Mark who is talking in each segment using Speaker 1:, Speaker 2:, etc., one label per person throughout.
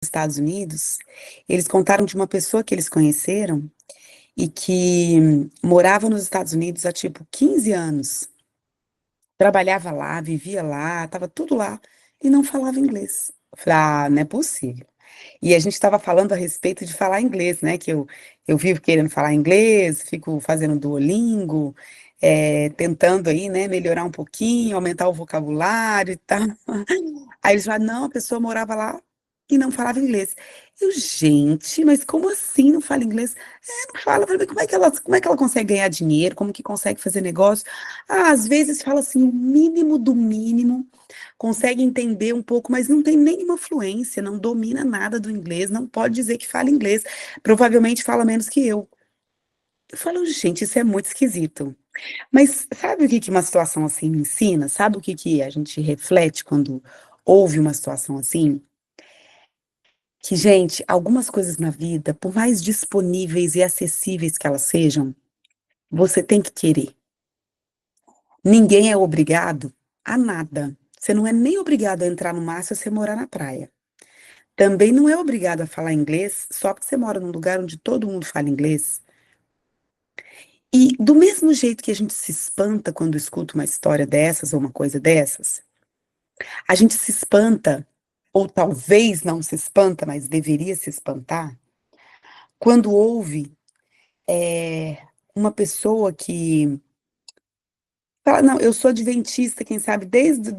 Speaker 1: Estados Unidos, eles contaram de uma pessoa que eles conheceram e que morava nos Estados Unidos há tipo 15 anos. Trabalhava lá, vivia lá, estava tudo lá e não falava inglês. Eu falei, ah, não é possível. E a gente estava falando a respeito de falar inglês, né? Que eu vivo querendo falar inglês, fico fazendo Duolingo, tentando aí, né, melhorar um pouquinho, aumentar o vocabulário e tal. Aí eles falaram, não, a pessoa morava lá e não falava inglês. Eu, gente, mas como assim não fala inglês? Não fala. Eu falei, como é que ela consegue ganhar dinheiro? Como que consegue fazer negócio? Ah, às vezes fala assim, o mínimo do mínimo, consegue entender um pouco, mas não tem nenhuma fluência, não domina nada do inglês, não pode dizer que fala inglês, provavelmente fala menos que eu. Eu falo, gente, isso é muito esquisito. Mas sabe o que que uma situação assim me ensina? Sabe o que que a gente reflete quando ouve uma situação assim? Que, gente, algumas coisas na vida, por mais disponíveis e acessíveis que elas sejam, você tem que querer. Ninguém é obrigado a nada. Você não é nem obrigado a entrar no mar se você morar na praia. Também não é obrigado a falar inglês só porque você mora num lugar onde todo mundo fala inglês. E do mesmo jeito que a gente se espanta quando escuta uma história dessas ou uma coisa dessas, a gente se espanta, ou talvez não se espanta, mas deveria se espantar, quando ouve uma pessoa que fala, não, eu sou adventista, quem sabe, desde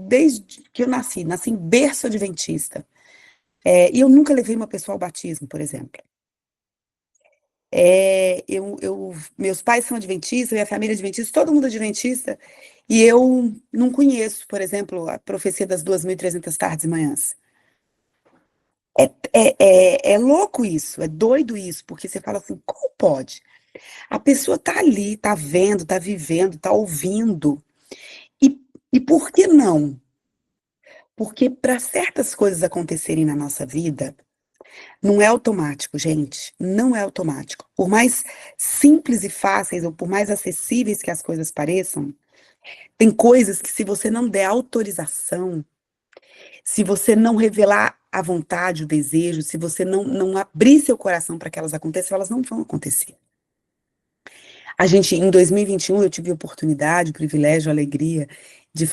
Speaker 1: que eu nasci em berço adventista. E eu nunca levei uma pessoa ao batismo, por exemplo. Meus pais são adventistas, minha família é adventista, todo mundo é adventista, e eu não conheço, por exemplo, a profecia das 2.300 tardes e manhãs. É louco isso, é doido isso, porque você fala assim, como pode? A pessoa tá ali, tá vendo, tá vivendo, tá ouvindo, e, e por que não? Porque para certas coisas acontecerem na nossa vida, não é automático, gente, não é automático. Por mais simples e fáceis, ou por mais acessíveis que as coisas pareçam, tem coisas que se você não der autorização, se você não revelar a vontade, o desejo, se você não abrir seu coração para que elas aconteçam, elas não vão acontecer. Em 2021, eu tive a oportunidade, o privilégio, a alegria de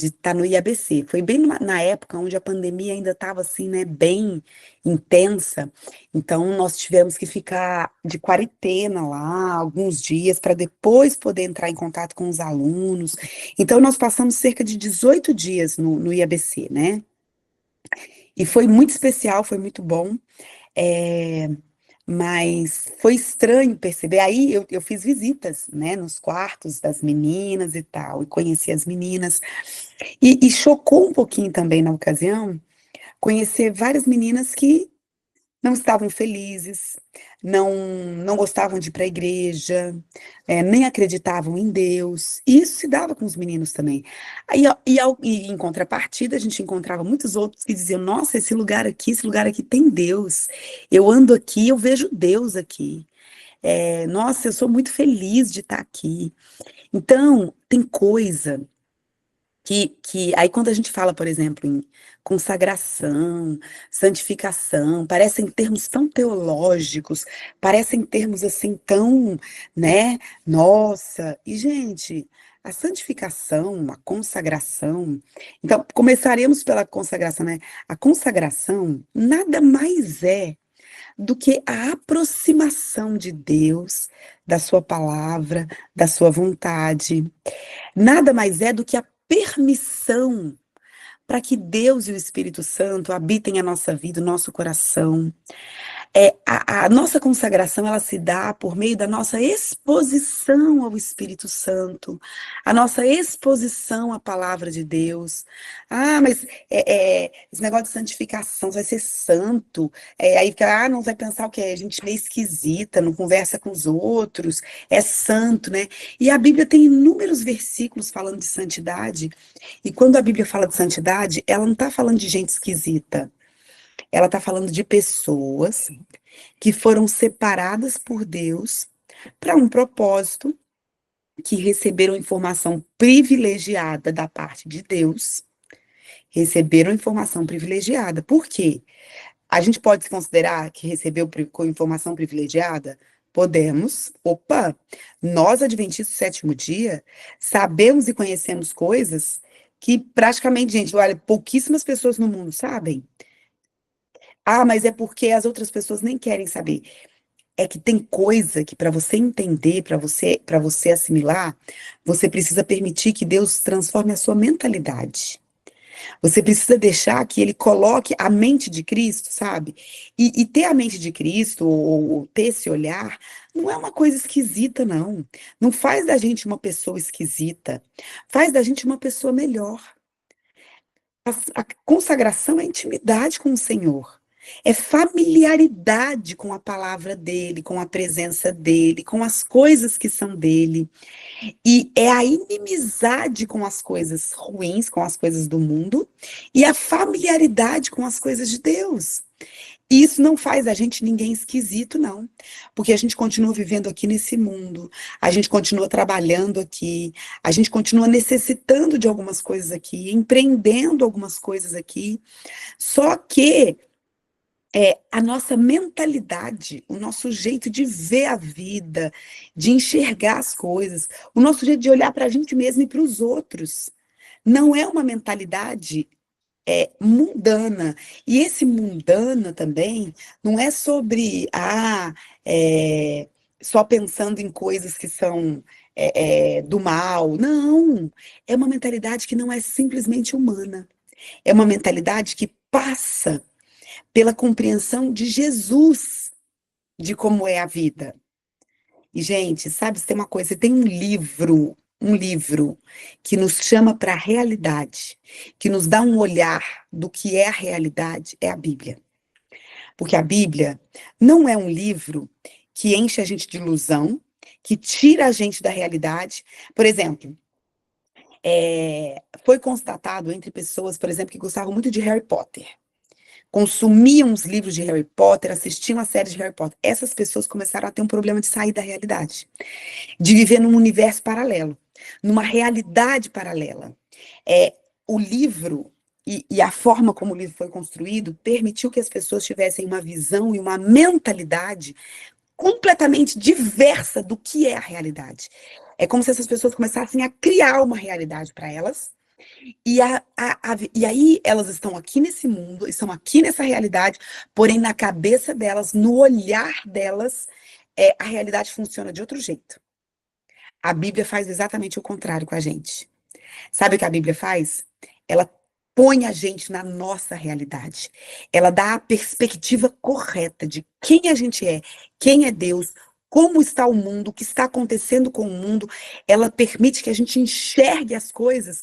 Speaker 1: estar no IABC. Foi bem na época onde a pandemia ainda estava assim, né, bem intensa. Então, nós tivemos que ficar de quarentena lá alguns dias para depois poder entrar em contato com os alunos. Então, nós passamos cerca de 18 dias no IABC, né? E foi muito especial, foi muito bom. É, mas foi estranho perceber. Aí eu fiz visitas, né, nos quartos das meninas e tal, e conheci as meninas. E chocou um pouquinho também na ocasião conhecer várias meninas que não estavam felizes, não, não gostavam de ir para a igreja, nem acreditavam em Deus. E isso se dava com os meninos também. E em contrapartida, a gente encontrava muitos outros que diziam: Nossa, esse lugar aqui tem Deus. Eu ando aqui, eu vejo Deus aqui. Nossa, eu sou muito feliz de estar aqui. Então, tem coisa que aí quando a gente fala, por exemplo, em consagração, santificação, parecem termos tão teológicos, parecem termos assim tão, né? Nossa, e gente, a santificação, a consagração. Então, começaremos pela consagração, né? A consagração nada mais é do que a aproximação de Deus, da sua palavra, da sua vontade. Nada mais é do que a permissão para que Deus e o Espírito Santo habitem a nossa vida, o nosso coração. A nossa consagração, ela se dá por meio da nossa exposição ao Espírito Santo, a nossa exposição à palavra de Deus. Ah, mas esse negócio de santificação, você vai ser santo. Aí fica, não vai pensar o que é, a gente meio esquisita, não conversa com os outros, é santo, né? E a Bíblia tem inúmeros versículos falando de santidade, e quando a Bíblia fala de santidade, ela não está falando de gente esquisita. Ela está falando de pessoas que foram separadas por Deus para um propósito, que receberam informação privilegiada da parte de Deus, receberam informação privilegiada. Por quê? A gente pode se considerar que recebeu com informação privilegiada? Podemos. Opa, nós, adventistas do sétimo dia, sabemos e conhecemos coisas que praticamente, gente, olha, pouquíssimas pessoas no mundo sabem. Ah, mas é porque as outras pessoas nem querem saber. É que tem coisa que para você entender, para você assimilar, você precisa permitir que Deus transforme a sua mentalidade. Você precisa deixar que ele coloque a mente de Cristo, sabe? E ter a mente de Cristo, ou ter esse olhar, não é uma coisa esquisita, não. Não faz da gente uma pessoa esquisita. Faz da gente uma pessoa melhor. A consagração é intimidade com o Senhor. É familiaridade com a palavra dele, com a presença dele, com as coisas que são dele. E é a inimizade com as coisas ruins, com as coisas do mundo, e a familiaridade com as coisas de Deus. E isso não faz a gente ninguém esquisito, não. Porque a gente continua vivendo aqui nesse mundo, a gente continua trabalhando aqui, a gente continua necessitando de algumas coisas aqui, empreendendo algumas coisas aqui. Só que a nossa mentalidade, o nosso jeito de ver a vida, de enxergar as coisas, o nosso jeito de olhar para a gente mesmo e para os outros, não é uma mentalidade mundana. E esse mundana também não é sobre só pensando em coisas que são do mal. Não, é uma mentalidade que não é simplesmente humana. É uma mentalidade que passa pela compreensão de Jesus, de como é a vida. E, gente, sabe, se tem uma coisa, tem um livro que nos chama para a realidade, que nos dá um olhar do que é a realidade, é a Bíblia. Porque a Bíblia não é um livro que enche a gente de ilusão, que tira a gente da realidade. Por exemplo, foi constatado entre pessoas, por exemplo, que gostavam muito de Harry Potter, consumiam os livros de Harry Potter, assistiam a série de Harry Potter. Essas pessoas começaram a ter um problema de sair da realidade, de viver num universo paralelo, numa realidade paralela. O livro e a forma como o livro foi construído permitiu que as pessoas tivessem uma visão e uma mentalidade completamente diversa do que é a realidade. É como se essas pessoas começassem a criar uma realidade para elas e aí elas estão aqui nesse mundo, estão aqui nessa realidade, porém na cabeça delas, no olhar delas, a realidade funciona de outro jeito. A Bíblia faz exatamente o contrário com a gente. Sabe o que a Bíblia faz? Ela põe a gente na nossa realidade. Ela dá a perspectiva correta de quem a gente é, quem é Deus, como está o mundo, o que está acontecendo com o mundo. Ela permite que a gente enxergue as coisas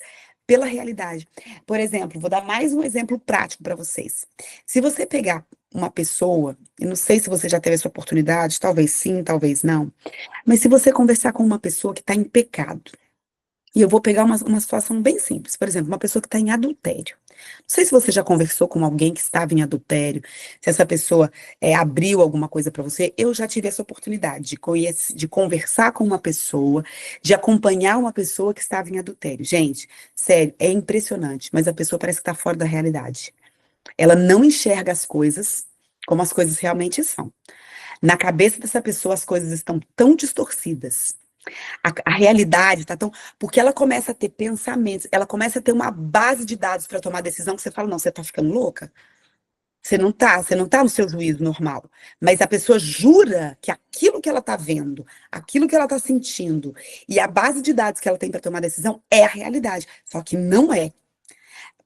Speaker 1: pela realidade. Por exemplo, vou dar mais um exemplo prático para vocês. Se você pegar uma pessoa, eu não sei se você já teve essa oportunidade, talvez sim, talvez não, mas se você conversar com uma pessoa que está em pecado, e eu vou pegar uma situação bem simples. Por exemplo, uma pessoa que está em adultério. Não sei se você já conversou com alguém que estava em adultério, se essa pessoa abriu alguma coisa para você. Eu já tive essa oportunidade de conversar com uma pessoa, de acompanhar uma pessoa que estava em adultério. Gente, sério, é impressionante, mas a pessoa parece que está fora da realidade. Ela não enxerga as coisas como as coisas realmente são. Na cabeça dessa pessoa, as coisas estão tão distorcidas, a realidade tá tão. Porque ela começa a ter pensamentos, ela começa a ter uma base de dados para tomar decisão que você fala, não, você tá ficando louca? Você não tá no seu juízo normal. Mas a pessoa jura que aquilo que ela tá vendo, aquilo que ela tá sentindo, e a base de dados que ela tem para tomar decisão é a realidade. Só que não é.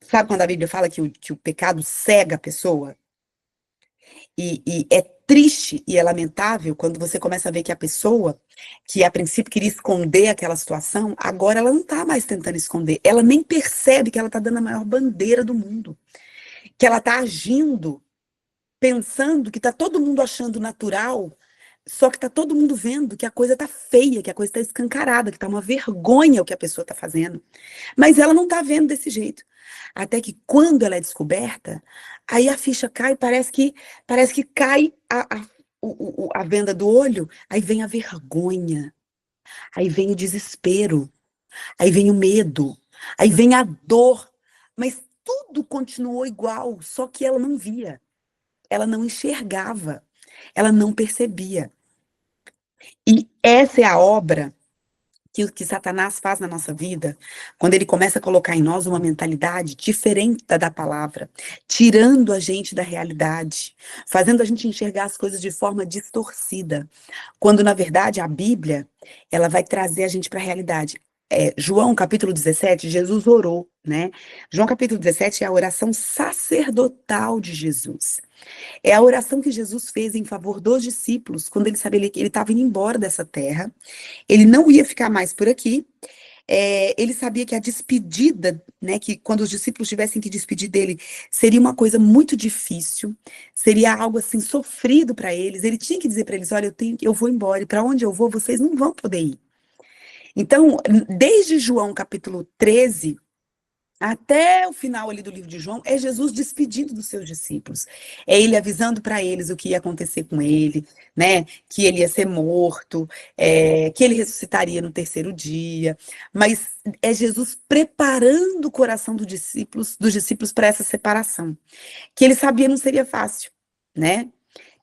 Speaker 1: Sabe quando a Bíblia fala que o pecado cega a pessoa? E é triste e é lamentável quando você começa a ver que a pessoa, que a princípio queria esconder aquela situação, agora ela não está mais tentando esconder. Ela nem percebe que ela está dando a maior bandeira do mundo. Que ela está agindo, pensando que está todo mundo achando natural, só que está todo mundo vendo que a coisa está feia, que a coisa está escancarada, que está uma vergonha o que a pessoa está fazendo. Mas ela não está vendo desse jeito. Até que quando ela é descoberta, aí a ficha cai, parece que cai a venda do olho, aí vem a vergonha, aí vem o desespero, aí vem o medo, aí vem a dor, mas tudo continuou igual, só que ela não via. ela não enxergava, ela não percebia. E essa é a obra que Satanás faz na nossa vida, quando ele começa a colocar em nós uma mentalidade diferente da palavra, tirando a gente da realidade, fazendo a gente enxergar as coisas de forma distorcida, quando na verdade a Bíblia, ela vai trazer a gente para a realidade. João capítulo 17, Jesus orou, né? João capítulo 17 é a oração sacerdotal de Jesus. É a oração que Jesus fez em favor dos discípulos, quando ele sabia que ele estava indo embora dessa terra, ele não ia ficar mais por aqui. Ele sabia que a despedida, né, que quando os discípulos tivessem que despedir dele, seria uma coisa muito difícil, seria algo assim sofrido para eles. Ele tinha que dizer para eles: olha, eu vou embora, e para onde eu vou, vocês não vão poder ir. Então, desde João capítulo 13 até o final ali do livro de João, é Jesus despedindo dos seus discípulos. É ele avisando para eles o que ia acontecer com ele, né? Que ele ia ser morto, que ele ressuscitaria no terceiro dia. Mas é Jesus preparando o coração dos discípulos para essa separação, que ele sabia não seria fácil, né?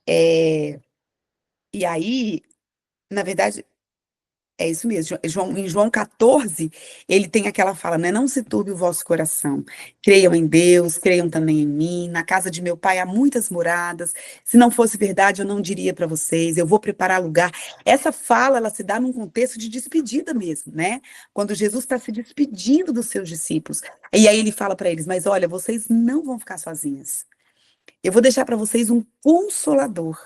Speaker 1: É, e aí, na verdade, é isso mesmo. Em João 14, ele tem aquela fala, né? Não se turbe o vosso coração. Creiam em Deus, creiam também em mim. Na casa de meu pai há muitas moradas. Se não fosse verdade, eu não diria para vocês. Eu vou preparar lugar. Essa fala, ela se dá num contexto de despedida mesmo, né? Quando Jesus está se despedindo dos seus discípulos. E aí ele fala para eles: mas olha, vocês não vão ficar sozinhas. Eu vou deixar para vocês um consolador.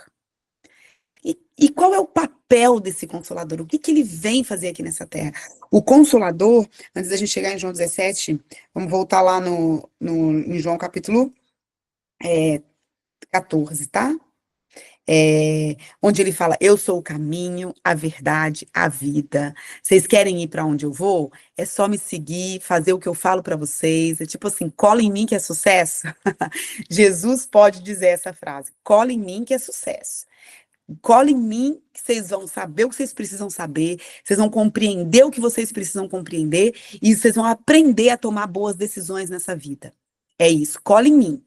Speaker 1: E qual é o papel desse consolador? O que, que ele vem fazer aqui nessa terra? O consolador, antes da gente chegar em João 17, vamos voltar lá em João capítulo 14, tá? Onde ele fala: eu sou o caminho, a verdade, a vida. Vocês querem ir para onde eu vou? É só me seguir, fazer o que eu falo para vocês. É tipo assim: cola em mim que é sucesso. Jesus pode dizer essa frase: cola em mim que é sucesso. Cola em mim, que vocês vão saber o que vocês precisam saber, vocês vão compreender o que vocês precisam compreender, e vocês vão aprender a tomar boas decisões nessa vida. É isso, cola em mim.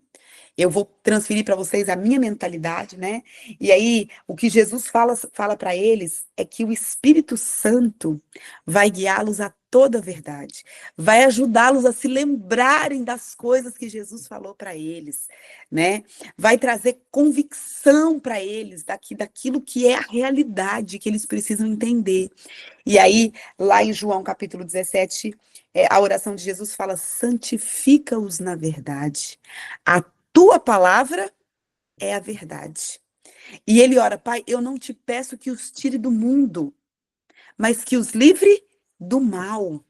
Speaker 1: Eu vou transferir para vocês a minha mentalidade, né? E aí, o que Jesus fala para eles é que o Espírito Santo vai guiá-los a toda a verdade, vai ajudá-los a se lembrarem das coisas que Jesus falou para eles, né? Vai trazer convicção para eles daquilo que é a realidade que eles precisam entender. E aí, lá em João capítulo 17, a oração de Jesus fala: santifica-os na verdade. A tua palavra é a verdade. E ele ora: pai, eu não te peço que os tire do mundo, mas que os livre do mal.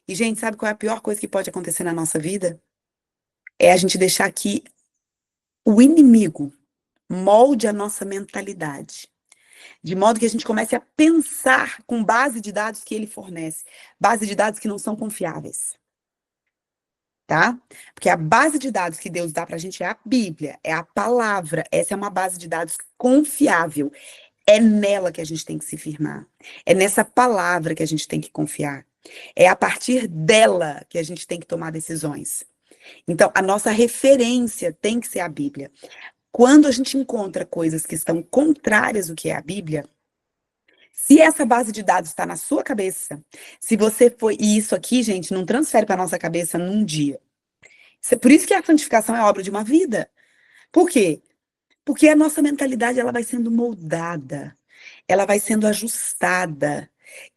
Speaker 1: E, gente, sabe qual é a pior coisa que pode acontecer na nossa vida? É a gente deixar que o inimigo molde a nossa mentalidade, de modo que a gente comece a pensar com base de dados que ele fornece, base de dados que não são confiáveis. Tá? Porque a base de dados que Deus dá para a gente é a Bíblia, é a palavra. Essa é uma base de dados confiável. É nela que a gente tem que se firmar. É nessa palavra que a gente tem que confiar. É a partir dela que a gente tem que tomar decisões. Então, a nossa referência tem que ser a Bíblia. Quando a gente encontra coisas que estão contrárias ao que é a Bíblia, se essa base de dados está na sua cabeça, se você foi. E isso aqui, gente, não transfere para nossa cabeça num dia. Por isso que a santificação é obra de uma vida. Por quê? Porque a nossa mentalidade ela vai sendo moldada, ela vai sendo ajustada.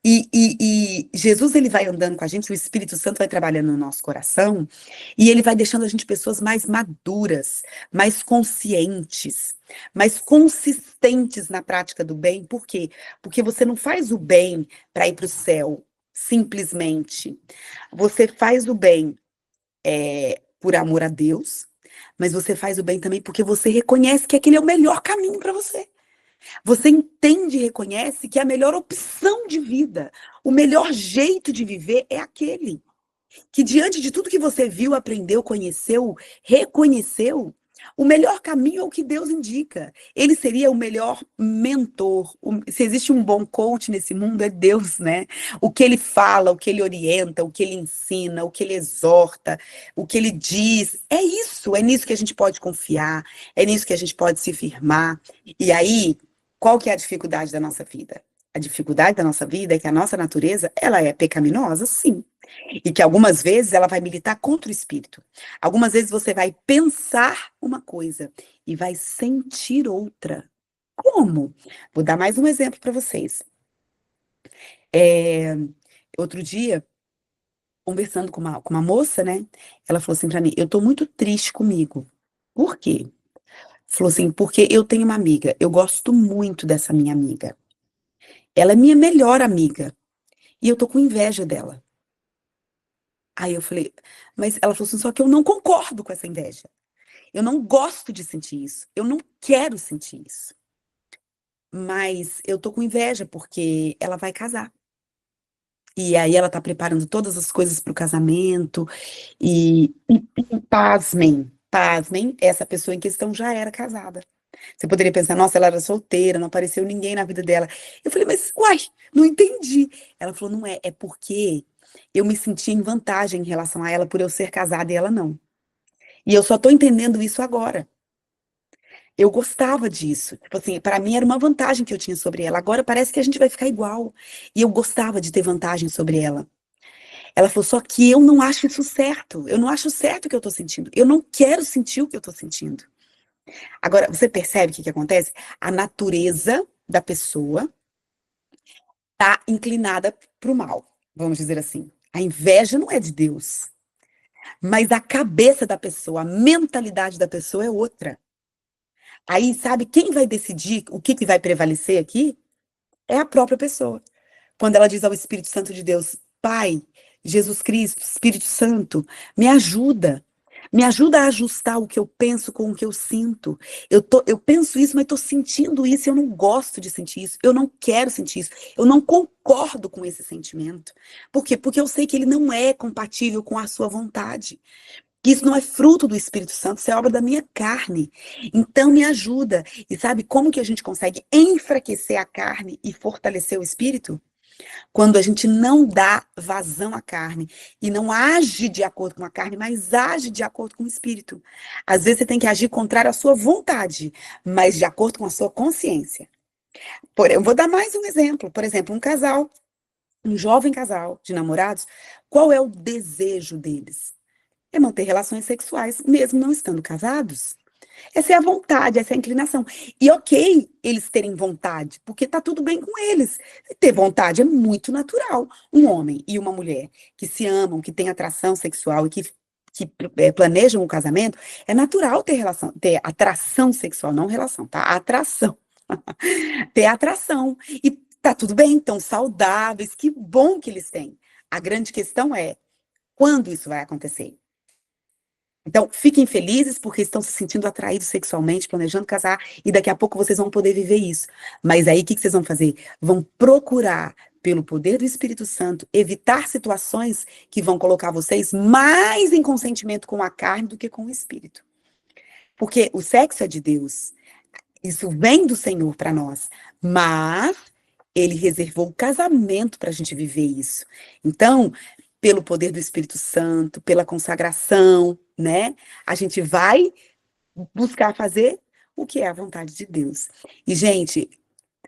Speaker 1: E Jesus ele vai andando com a gente, o Espírito Santo vai trabalhando no nosso coração, e ele vai deixando a gente pessoas mais maduras, mais conscientes, mais consistentes na prática do bem. Por quê? Porque você não faz o bem para ir para o céu, simplesmente. Você faz o bem por amor a Deus, mas você faz o bem também porque você reconhece que aquele é o melhor caminho para você. Você entende e reconhece que a melhor opção de vida, o melhor jeito de viver é aquele. Que diante de tudo que você viu, aprendeu, conheceu, reconheceu, O melhor caminho é o que Deus indica. Ele seria o melhor mentor. Se existe um bom coach nesse mundo, é Deus, né? O que ele fala, o que ele orienta, o que ele ensina, o que ele exorta, o que ele diz. É isso, é nisso que a gente pode confiar, é nisso que a gente pode se firmar. E aí, qual que é a dificuldade da nossa vida? A dificuldade da nossa vida é que a nossa natureza, ela é pecaminosa, sim. E que algumas vezes ela vai militar contra o espírito. Algumas vezes você vai pensar uma coisa e vai sentir outra. Como? Vou dar mais um exemplo para vocês. É, outro dia, conversando com uma moça, né? Ela falou assim para mim: eu tô muito triste comigo. Por quê? Falou assim: porque eu tenho uma amiga, eu gosto muito dessa minha amiga. Ela é minha melhor amiga e eu tô com inveja dela. Aí eu falei, mas ela falou assim: só que eu não concordo com essa inveja. Eu não gosto de sentir isso. Eu não quero sentir isso. Mas eu tô com inveja porque ela vai casar. E aí ela tá preparando todas as coisas para o casamento. E pasmem, pasmem, essa pessoa em questão já era casada. Você poderia pensar, nossa, ela era solteira, não apareceu ninguém na vida dela. Eu falei, mas, uai, não entendi. Ela falou, não é, é porque eu me sentia em vantagem em relação a ela por eu ser casada e ela não. E eu só tô entendendo isso agora. Eu gostava disso. Tipo assim, para mim era uma vantagem que eu tinha sobre ela. Agora parece que a gente vai ficar igual. E eu gostava de ter vantagem sobre ela. Ela falou, só que eu não acho isso certo. Eu não acho certo o que eu tô sentindo. Eu não quero sentir o que eu tô sentindo. Agora, você percebe o que que acontece? A natureza da pessoa tá inclinada pro mal, vamos dizer assim. A inveja não é de Deus, mas a cabeça da pessoa, a mentalidade da pessoa é outra. Aí, sabe quem vai decidir o que que vai prevalecer aqui? É a própria pessoa. Quando ela diz ao Espírito Santo de Deus, Pai, Jesus Cristo, Espírito Santo, me ajuda. Me ajuda a ajustar o que eu penso com o que eu sinto. Eu penso isso, mas estou sentindo isso e eu não gosto de sentir isso. Eu não quero sentir isso. Eu não concordo com esse sentimento. Por quê? Porque eu sei que ele não é compatível com a sua vontade. Isso não é fruto do Espírito Santo, isso é obra da minha carne. Então me ajuda. E sabe como que a gente consegue enfraquecer a carne e fortalecer o espírito? Quando a gente não dá vazão à carne e não age de acordo com a carne, mas age de acordo com o espírito. Às vezes você tem que agir contrário à sua vontade, mas de acordo com a sua consciência. Eu vou dar mais um exemplo. Por exemplo, um casal, um jovem casal de namorados, qual é o desejo deles? É manter relações sexuais, mesmo não estando casados. Essa é a vontade, essa é a inclinação. E ok eles terem vontade, porque tá tudo bem com eles. Ter vontade é muito natural. Um homem e uma mulher que se amam, que têm atração sexual e que planejam o casamento, é natural ter relação, ter atração sexual, não relação, tá? Atração. Ter atração. E tá tudo bem, estão saudáveis, que bom que eles têm. A grande questão é quando isso vai acontecer. Então, fiquem felizes porque estão se sentindo atraídos sexualmente, planejando casar, e daqui a pouco vocês vão poder viver isso. Mas aí, o que que vocês vão fazer? Vão procurar, pelo poder do Espírito Santo, evitar situações que vão colocar vocês mais em consentimento com a carne do que com o Espírito. Porque o sexo é de Deus, isso vem do Senhor para nós, mas ele reservou o casamento para a gente viver isso. Então, pelo poder do Espírito Santo, pela consagração, né? A gente vai buscar fazer o que é a vontade de Deus. E, gente,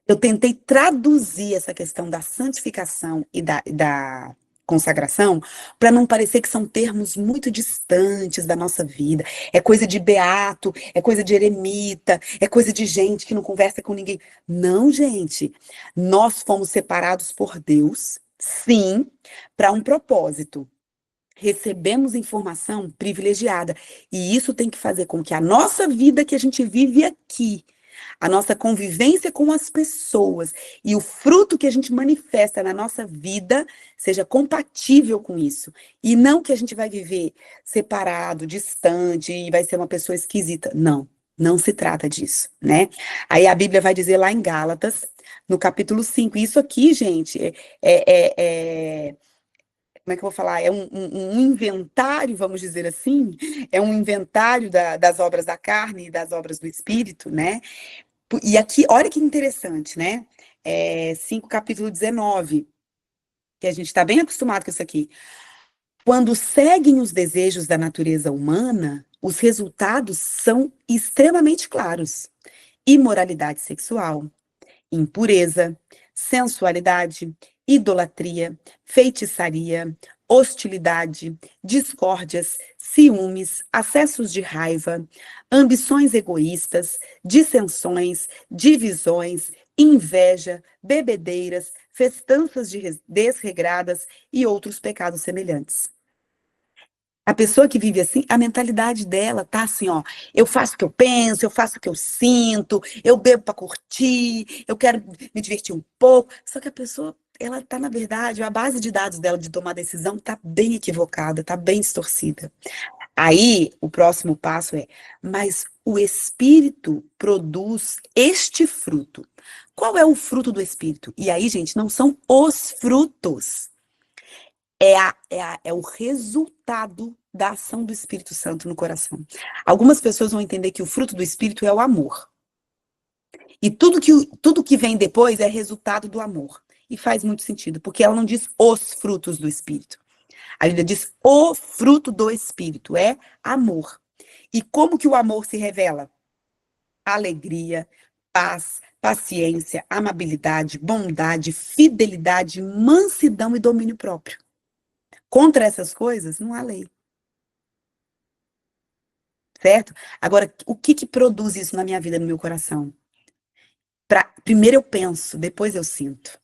Speaker 1: eu tentei traduzir essa questão da santificação e da consagração para não parecer que são termos muito distantes da nossa vida. É coisa de beato, é coisa de eremita, é coisa de gente que não conversa com ninguém. Não, gente. Nós fomos separados por Deus, sim, para um propósito. Recebemos informação privilegiada. E isso tem que fazer com que a nossa vida que a gente vive aqui, a nossa convivência com as pessoas e o fruto que a gente manifesta na nossa vida seja compatível com isso. E não que a gente vai viver separado, distante e vai ser uma pessoa esquisita. Não, não se trata disso, né? Aí a Bíblia vai dizer lá em Gálatas, no capítulo 5, isso aqui, gente, é, é, é como é que eu vou falar? É um inventário, vamos dizer assim, é um inventário das obras da carne e das obras do espírito, né? E aqui, olha que interessante, né? 5 capítulo 19, que a gente está bem acostumado com isso aqui. Quando seguem os desejos da natureza humana, os resultados são extremamente claros: imoralidade sexual, impureza, sensualidade, idolatria, feitiçaria, hostilidade, discórdias, ciúmes, acessos de raiva, ambições egoístas, dissensões, divisões, inveja, bebedeiras, festanças desregradas e outros pecados semelhantes. A pessoa que vive assim, a mentalidade dela tá assim, ó, eu faço o que eu penso, eu faço o que eu sinto, eu bebo para curtir, eu quero me divertir um pouco. Só que a pessoa, ela tá, na verdade, a base de dados dela de tomar decisão tá bem equivocada, tá bem distorcida. Aí, o próximo passo é, mas o espírito produz este fruto. Qual é o fruto do espírito? E aí, gente, não são os frutos. É o resultado da ação do Espírito Santo no coração. Algumas pessoas vão entender que o fruto do Espírito é o amor. E tudo que vem depois é resultado do amor. E faz muito sentido, porque ela não diz os frutos do Espírito. A Bíblia diz o fruto do Espírito, é amor. E como que o amor se revela? Alegria, paz, paciência, amabilidade, bondade, fidelidade, mansidão e domínio próprio. Contra essas coisas, não há lei. Certo? Agora, o que que produz isso na minha vida, no meu coração? Primeiro eu penso, depois eu sinto.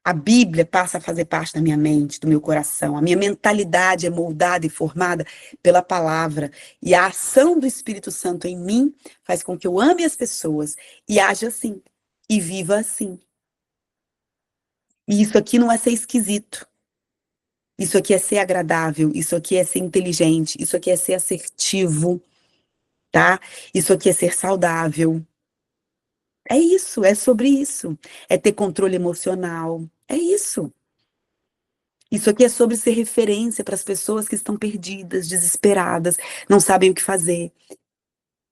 Speaker 1: A Bíblia passa a fazer parte da minha mente, do meu coração. A minha mentalidade é moldada e formada pela palavra. E a ação do Espírito Santo em mim faz com que eu ame as pessoas e haja assim, e viva assim. E isso aqui não é ser esquisito. Isso aqui é ser agradável. Isso aqui é ser inteligente. Isso aqui é ser assertivo, tá? Isso aqui é ser saudável. É isso, é sobre isso. É ter controle emocional. É isso. Isso aqui é sobre ser referência para as pessoas que estão perdidas, desesperadas, não sabem o que fazer,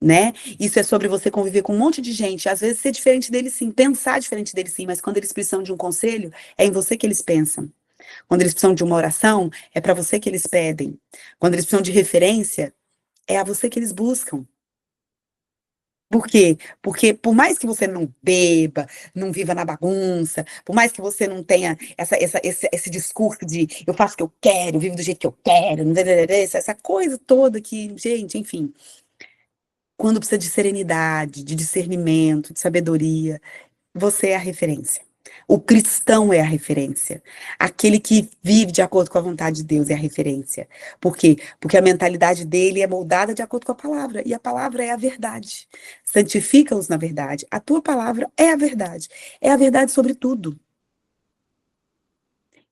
Speaker 1: né? Isso é sobre você conviver com um monte de gente, às vezes ser diferente deles sim, pensar diferente deles sim, mas quando eles precisam de um conselho, é em você que eles pensam. Quando eles precisam de uma oração, é para você que eles pedem. Quando eles precisam de referência, é a você que eles buscam. Por quê? Porque por mais que você não beba, não viva na bagunça, por mais que você não tenha esse discurso de eu faço o que eu quero, vivo do jeito que eu quero, essa coisa toda que, gente, enfim, quando precisa de serenidade, de discernimento, de sabedoria, você é a referência. O cristão é a referência. Aquele que vive de acordo com a vontade de Deus é a referência. Por quê? Porque a mentalidade dele é moldada de acordo com a palavra. E a palavra é a verdade. Santifica-os na verdade. A tua palavra é a verdade. É a verdade sobre tudo.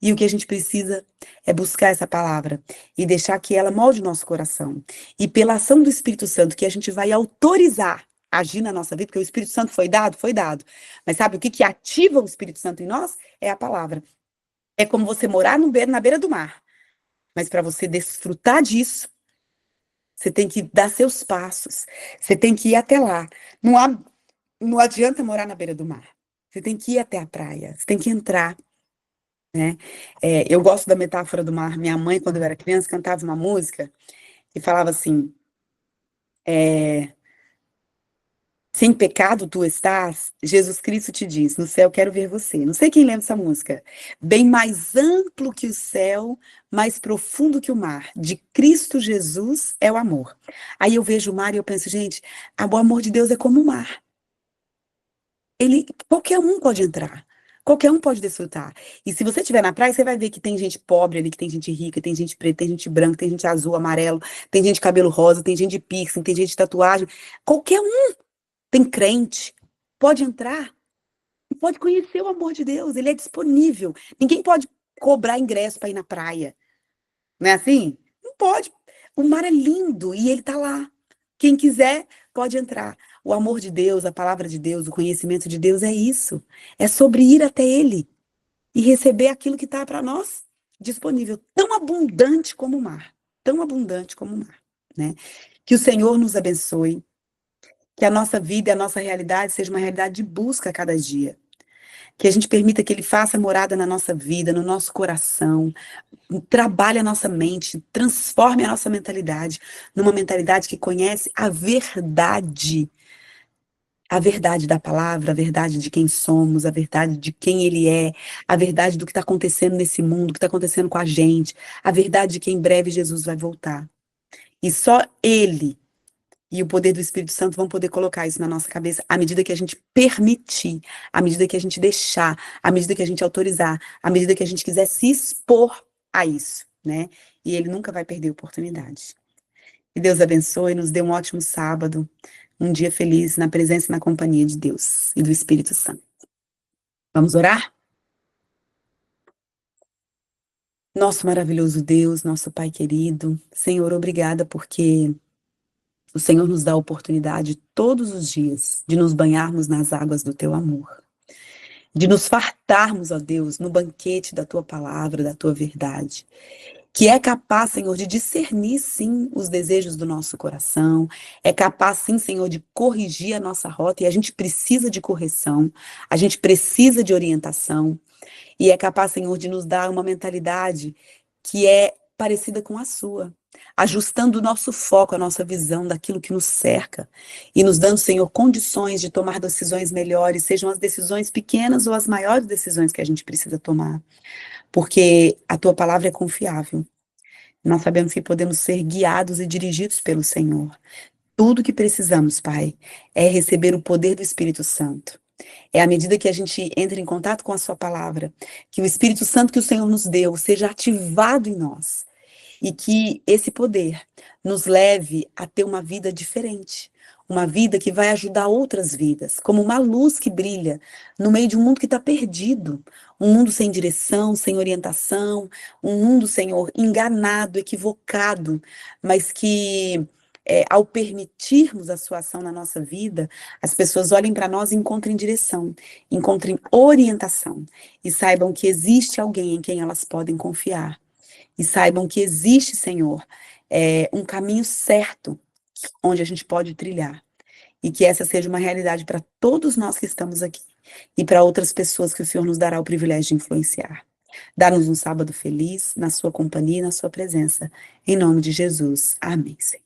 Speaker 1: E o que a gente precisa é buscar essa palavra e deixar que ela molde o nosso coração. E pela ação do Espírito Santo, que a gente vai autorizar a agir na nossa vida, porque o Espírito Santo foi dado? Foi dado. Mas sabe o que que ativa o Espírito Santo em nós? É a palavra. É como você morar na beira do mar. Mas para você desfrutar disso, você tem que dar seus passos. Você tem que ir até lá. Não adianta morar na beira do mar. Você tem que ir até a praia. Você tem que entrar, né? Eu gosto da metáfora do mar. Minha mãe, quando eu era criança, cantava uma música e falava assim: é, sem pecado tu estás, Jesus Cristo te diz, no céu quero ver você. Não sei quem lembra essa música. Bem mais amplo que o céu, mais profundo que o mar. De Cristo Jesus é o amor. Aí eu vejo o mar e eu penso, gente, o amor de Deus é como o mar. Qualquer um pode entrar. Qualquer um pode desfrutar. E se você estiver na praia, você vai ver que tem gente pobre ali, que tem gente rica, tem gente preta, tem gente branca, tem gente azul, amarelo, tem gente de cabelo rosa, tem gente de piercing, tem gente de tatuagem. Qualquer um tem crente. Pode entrar e pode conhecer o amor de Deus. Ele é disponível. Ninguém pode cobrar ingresso para ir na praia. Não é assim? Não pode. O mar é lindo e ele está lá. Quem quiser pode entrar. O amor de Deus, a palavra de Deus, o conhecimento de Deus é isso. É sobre ir até Ele e receber aquilo que está para nós disponível, tão abundante como o mar, tão abundante como o mar, né? Que o Senhor nos abençoe, que a nossa vida e a nossa realidade seja uma realidade de busca a cada dia. Que a gente permita que Ele faça morada na nossa vida, no nosso coração, trabalhe a nossa mente, transforme a nossa mentalidade numa mentalidade que conhece a verdade da palavra, a verdade de quem somos, a verdade de quem Ele é, a verdade do que está acontecendo nesse mundo, o que está acontecendo com a gente, a verdade de que em breve Jesus vai voltar. E só Ele e o poder do Espírito Santo vão poder colocar isso na nossa cabeça à medida que a gente permitir, à medida que a gente deixar, à medida que a gente autorizar, à medida que a gente quiser se expor a isso, né? E Ele nunca vai perder a oportunidade. Que Deus abençoe, nos dê um ótimo sábado, um dia feliz na presença e na companhia de Deus e do Espírito Santo. Vamos orar? Nosso maravilhoso Deus, nosso Pai querido, Senhor, obrigada porque o Senhor nos dá a oportunidade todos os dias de nos banharmos nas águas do teu amor, de nos fartarmos, ó Deus, no banquete da tua palavra, da tua verdade, que é capaz, Senhor, de discernir, sim, os desejos do nosso coração, é capaz, sim, Senhor, de corrigir a nossa rota, e a gente precisa de correção, a gente precisa de orientação, e é capaz, Senhor, de nos dar uma mentalidade que é parecida com a sua, ajustando o nosso foco, a nossa visão daquilo que nos cerca e nos dando, Senhor, condições de tomar decisões melhores, sejam as decisões pequenas ou as maiores decisões que a gente precisa tomar, porque a tua palavra é confiável. Nós sabemos que podemos ser guiados e dirigidos pelo Senhor. Tudo que precisamos, Pai, é receber o poder do Espírito Santo. É à medida que a gente entra em contato com a Sua palavra, que o Espírito Santo que o Senhor nos deu seja ativado em nós e que esse poder nos leve a ter uma vida diferente, uma vida que vai ajudar outras vidas, como uma luz que brilha no meio de um mundo que está perdido, um mundo sem direção, sem orientação, um mundo, Senhor, enganado, equivocado, mas que ao permitirmos a sua ação na nossa vida, as pessoas olhem para nós e encontrem direção, encontrem orientação e saibam que existe alguém em quem elas podem confiar. E saibam que existe, Senhor, um caminho certo onde a gente pode trilhar. E que essa seja uma realidade para todos nós que estamos aqui. E para outras pessoas que o Senhor nos dará o privilégio de influenciar. Dá-nos um sábado feliz, na sua companhia e na sua presença. Em nome de Jesus. Amém, Senhor.